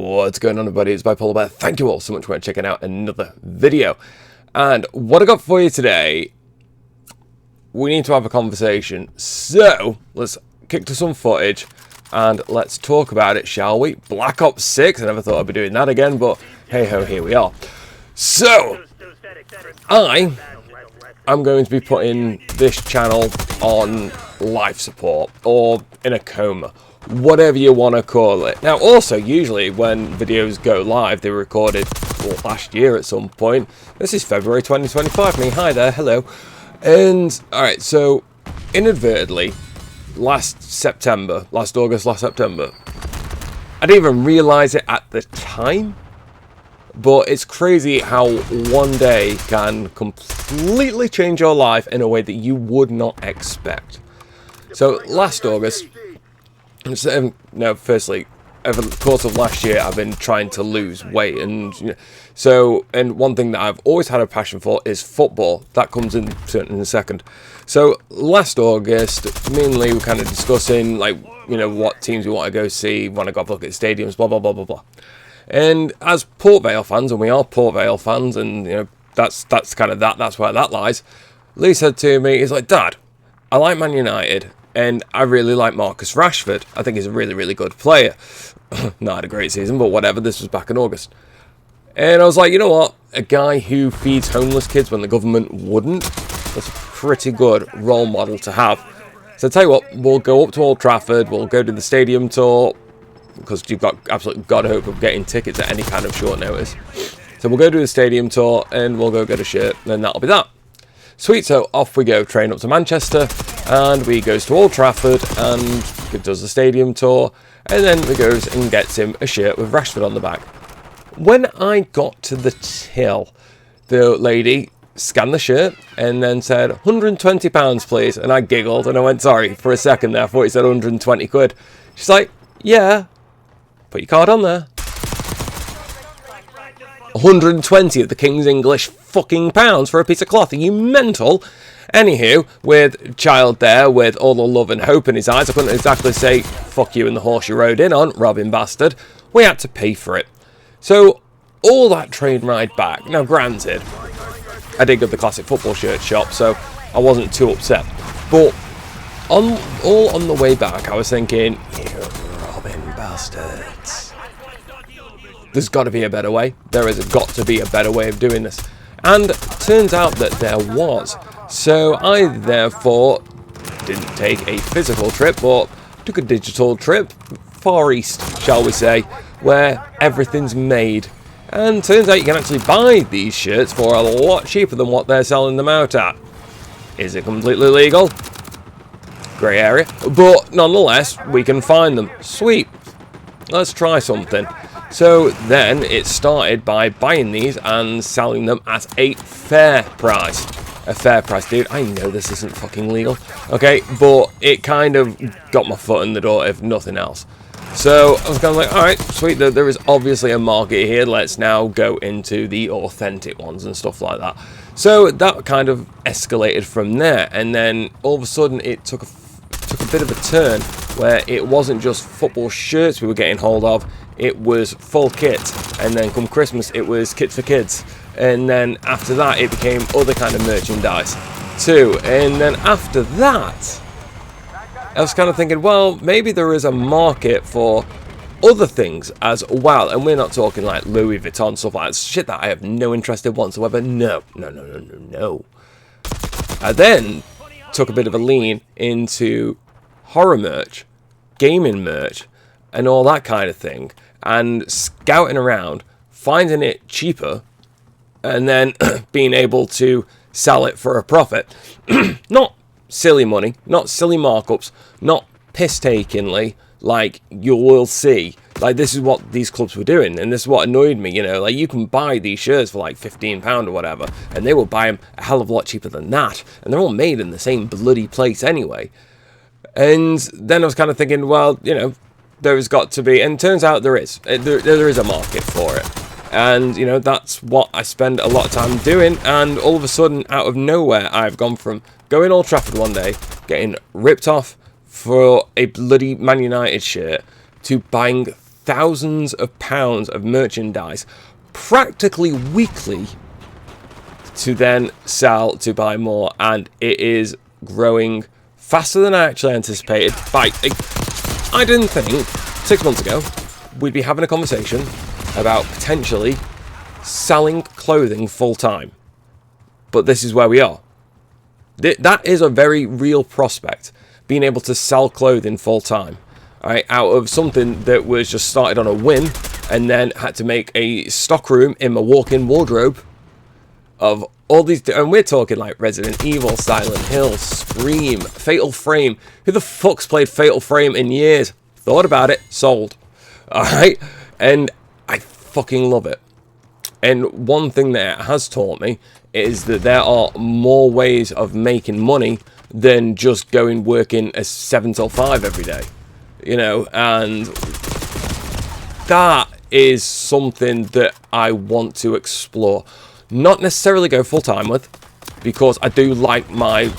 What's going on, everybody? It's Bipolar Bear. Thank you all so much for checking out another video. And what I got for you today, we need to have a conversation. So, let's kick to some footage and let's talk about it, shall we? Black Ops 6. I never thought I'd be doing that again, but hey ho, here we are. So, I'm going to be putting this channel on life support or in a coma, whatever you want to call it. Now, also, usually when videos go live, they were recorded last year at some point. This is February 2025. Hi there, hello. And alright, so inadvertently, last September, I didn't even realise it at the time. But it's crazy how one day can completely change your life in a way that you would not expect. So last August, firstly, over the course of last year, I've been trying to lose weight, and and one thing that I've always had a passion for is football. That comes in a second. So last August, me and Lee were kind of discussing what teams we want to go see, want to go look at stadiums, blah blah blah blah blah. And as Port Vale fans, and we are Port Vale fans, and that's kind of that's where that lies. Lee said to me, he's like, "Dad, I like Man United, and I really like Marcus Rashford. I think he's a really, really good player." Not had a great season, but whatever. This was back in August. And I was like, you know what? A guy who feeds homeless kids when the government wouldn't, that's a pretty good role model to have. So I tell you what, we'll go up to Old Trafford, we'll go to the stadium tour, because you've got absolutely got hope of getting tickets at any kind of short notice. So we'll go to the stadium tour, and we'll go get a shirt, and then that'll be that. Sweet, so off we go, train up to Manchester, and we goes to Old Trafford, and does the stadium tour, and then we goes and gets him a shirt with Rashford on the back. When I got to the till, the lady scanned the shirt, and then said, £120 please, and I giggled, and I went, sorry, for a second there, I thought you said 120 quid. She's like, yeah, put your card on there. 120 of the King's English fucking pounds for a piece of cloth. Are you mental? Anywho, with child there, with all the love and hope in his eyes, I couldn't exactly say, fuck you and the horse you rode in on, robbing bastard. We had to pay for it. So, all that train ride back. Now, granted, I did go to the classic football shirt shop, so I wasn't too upset. But, on the way back, I was thinking, you robbing bastards. There's got to be a better way. There has got to be a better way of doing this. And turns out that there was. So I therefore didn't take a physical trip, but took a digital trip, far east, shall we say, where everything's made. And turns out you can actually buy these shirts for a lot cheaper than what they're selling them out at. Is it completely legal? Grey area. But nonetheless, we can find them. Sweet. Let's try something. So then it started by buying these and selling them at a fair price. A fair price, dude. I know this isn't fucking legal. Okay, but it kind of got my foot in the door, if nothing else. So I was kind of like, alright, sweet. There is obviously a market here. Let's now go into the authentic ones and stuff like that. So that kind of escalated from there. And then all of a sudden it took a bit of a turn where it wasn't just football shirts we were getting hold of. It was full kit, and then come Christmas it was kit for kids, and then after that it became other kind of merchandise too. And then after that I was kind of thinking, well, maybe there is a market for other things as well, and we're not talking like Louis Vuitton stuff like that, shit that I have no interest in whatsoever. No. I then took a bit of a lean into horror merch, gaming merch, and all that kind of thing, and scouting around, finding it cheaper, and then being able to sell it for a profit. Not silly money, not silly markups, not piss-takingly, like you will see. Like, this is what these clubs were doing, and this is what annoyed me, like, you can buy these shirts for like £15 or whatever, and they will buy them a hell of a lot cheaper than that, and they're all made in the same bloody place anyway. And then I was kind of thinking, well, there's got to be, and turns out there is. There is a market for it. And, that's what I spend a lot of time doing. And all of a sudden, out of nowhere, I've gone from going Old Trafford one day, getting ripped off for a bloody Man United shirt, to buying thousands of pounds of merchandise practically weekly to then sell to buy more, and it is growing faster than I actually anticipated. I didn't think 6 months ago we'd be having a conversation about potentially selling clothing full time, but this is where we are. That is a very real prospect, being able to sell clothing full time, right, out of something that was just started on a whim and then had to make a stockroom in my walk-in wardrobe of all these, and we're talking like Resident Evil, Silent Hill, Scream, Fatal Frame. Who the fuck's played Fatal Frame in years? Thought about it, sold. Alright? And I fucking love it. And one thing that it has taught me is that there are more ways of making money than just going working a 7 till 5 every day. You know, and that is something that I want to explore. Not necessarily go full-time with, because I do like my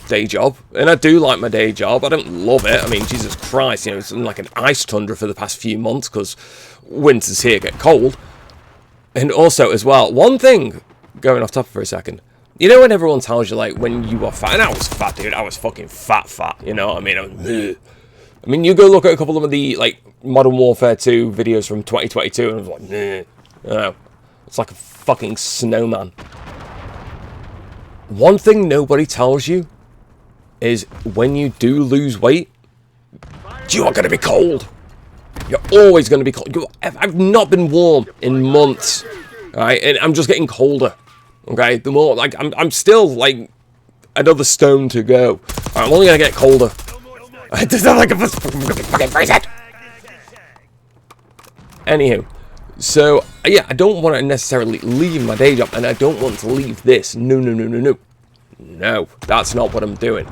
day job, and I do like my day job. I don't love it. I mean, Jesus Christ, you know, it's like an ice tundra for the past few months, because winters here get cold. And also, as well, one thing, going off topic for a second, you know when everyone tells you, like, when you are fat, and I was fat, dude, I was fucking fat, you know what I mean? I mean, you go look at a couple of the, like, Modern Warfare 2 videos from 2022, and I was like, you know, it's like a fucking snowman. One thing nobody tells you is when you do lose weight, you are going to be cold. You're always going to be cold. I've not been warm in months, right? And I'm just getting colder, okay? The more, like, I'm still, like, another stone to go. Right, I'm only going to get colder. It's not like a fucking freeze it. Anywho. So, yeah, I don't want to necessarily leave my day job, and I don't want to leave this. No. No, that's not what I'm doing.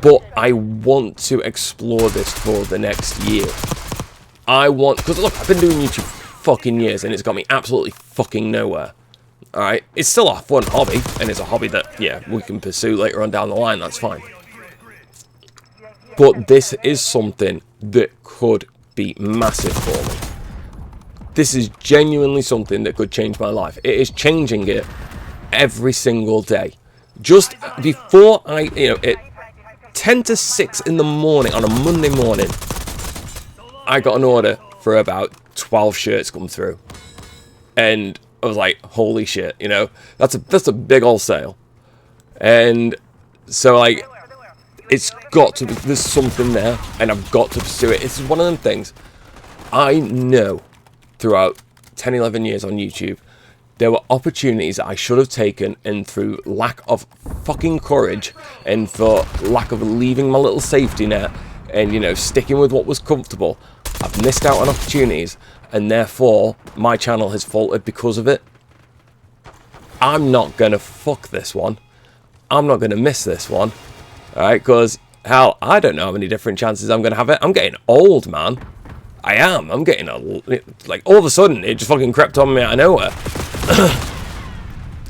But I want to explore this for the next year. Because look, I've been doing YouTube for fucking years, and it's got me absolutely fucking nowhere. Alright, it's still a fun hobby, and it's a hobby that, yeah, we can pursue later on down the line, that's fine. But this is something that could be massive for me. This is genuinely something that could change my life. It is changing it every single day. Just before at 10 to 6 in the morning on a Monday morning, I got an order for about 12 shirts come through. And I was like, holy shit, you know, that's a big old sale. And so, like, it's got to be, there's something there, and I've got to pursue it. It's one of them things. I know throughout 10, 11 years on YouTube, there were opportunities that I should have taken, and through lack of fucking courage, and for lack of leaving my little safety net, and, you know, sticking with what was comfortable, I've missed out on opportunities, and therefore, my channel has faltered because of it. I'm not going to fuck this one. I'm not going to miss this one. Alright, because, hell, I don't know how many different chances I'm going to have it. I'm getting old, man. I am. I'm getting like, all of a sudden, it just fucking crept on me out of nowhere.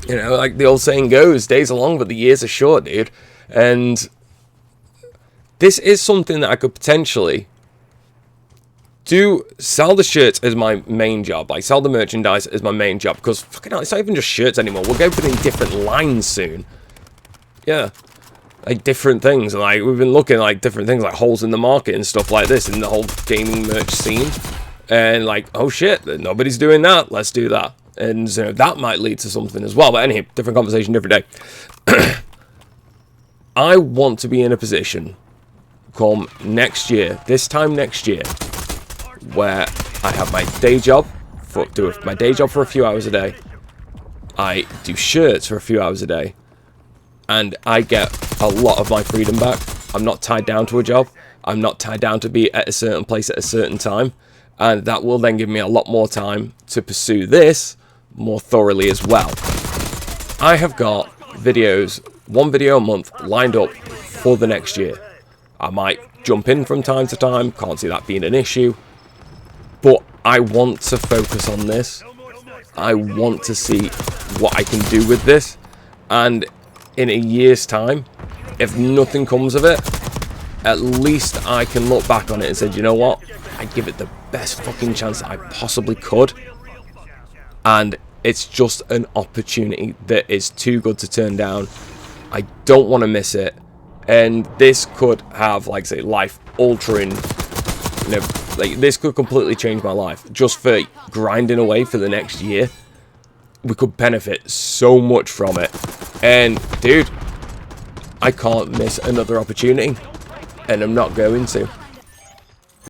You know, like the old saying goes, days are long, but the years are short, dude. And this is something that I could potentially sell the shirts as my main job. Like, sell the merchandise as my main job. Because, fucking hell, it's not even just shirts anymore. We're going to put in different lines soon. Yeah. Like, different things. And, like, we've been looking at, like, different things, like holes in the market and stuff like this in the whole gaming merch scene. And, like, oh shit, nobody's doing that. Let's do that. And, you know, that might lead to something as well. But anyway, different conversation, different day. I want to be in a position come next year, this time next year, where I have my day job, do my day job for a few hours a day. I do shirts for a few hours a day. And I get a lot of my freedom back. I'm not tied down to a job. I'm not tied down to be at a certain place at a certain time. And that will then give me a lot more time to pursue this more thoroughly as well. I have got videos, one video a month, lined up for the next year. I might jump in from time to time. Can't see that being an issue. But I want to focus on this. I want to see what I can do with this. And in a year's time, if nothing comes of it, at least I can look back on it and say, you know what? I'd give it the best fucking chance that I possibly could. And it's just an opportunity that is too good to turn down. I don't want to miss it. And this could have, like I say, life altering, you know, like this could completely change my life just for grinding away for the next year. We could benefit so much from it. And dude, I can't miss another opportunity, and I'm not going to.